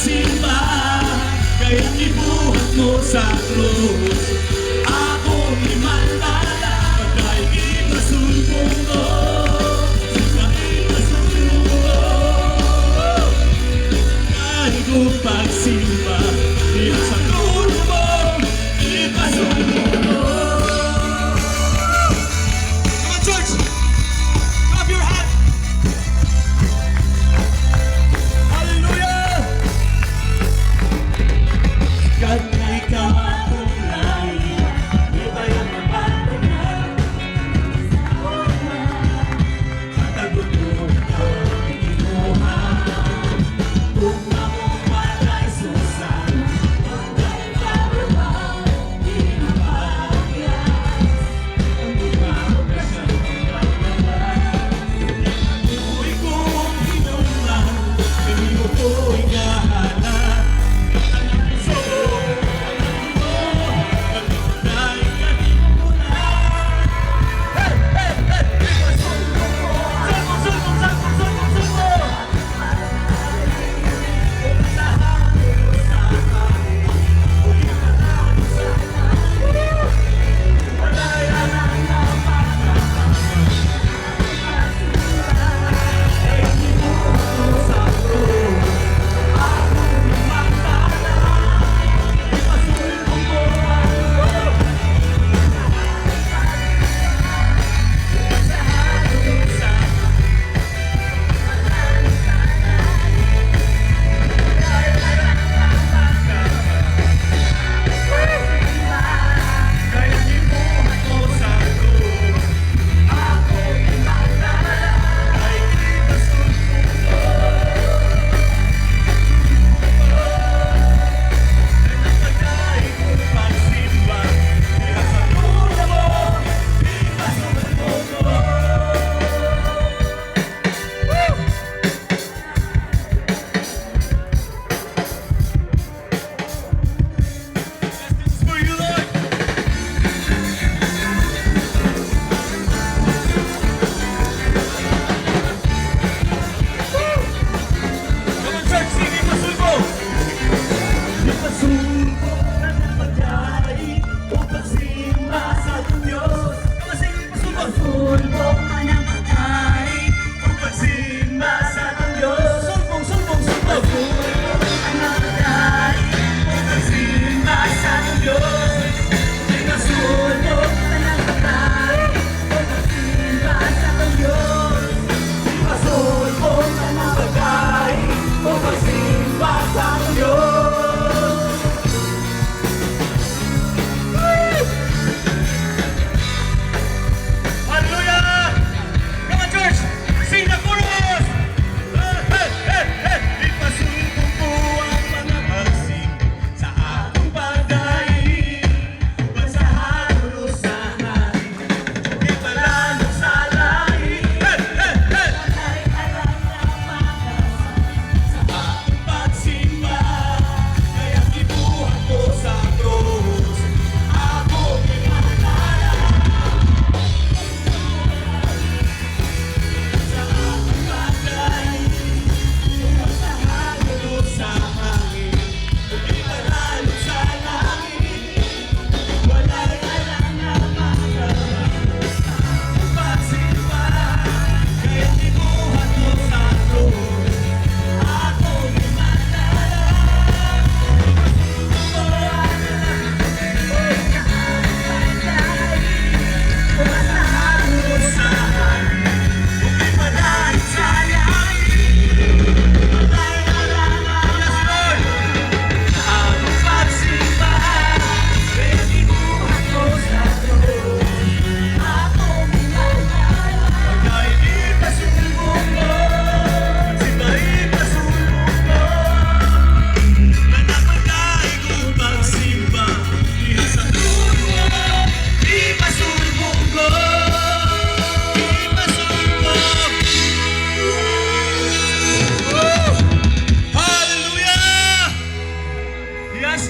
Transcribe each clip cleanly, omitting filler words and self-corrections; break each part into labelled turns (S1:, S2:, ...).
S1: pagsimba, kaya't ibuhat mo sa krus. Ako'y malala, pagka'y ipasumpong ko, pagka'y ipasumpong ko. Kahit ko pagsimba, diyan sa krus mo, ipasumpong ko. Come on, church! Clap your hands! Hallelujah! Kahit na ikaw akong layo, iba yung mapatunan. Matagot mo ikaw ang kinuha. Kung ako malay susan, hanggang karubaw, di mapagyas. Ang bumaw ka sa pagkakalan. Ako'y kung inuman, hindi mo ko'y gahanan.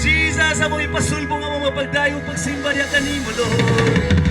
S2: Jesus, amo ipasulbong ang mga pagdayong pagsimba niya kanimo, Lord.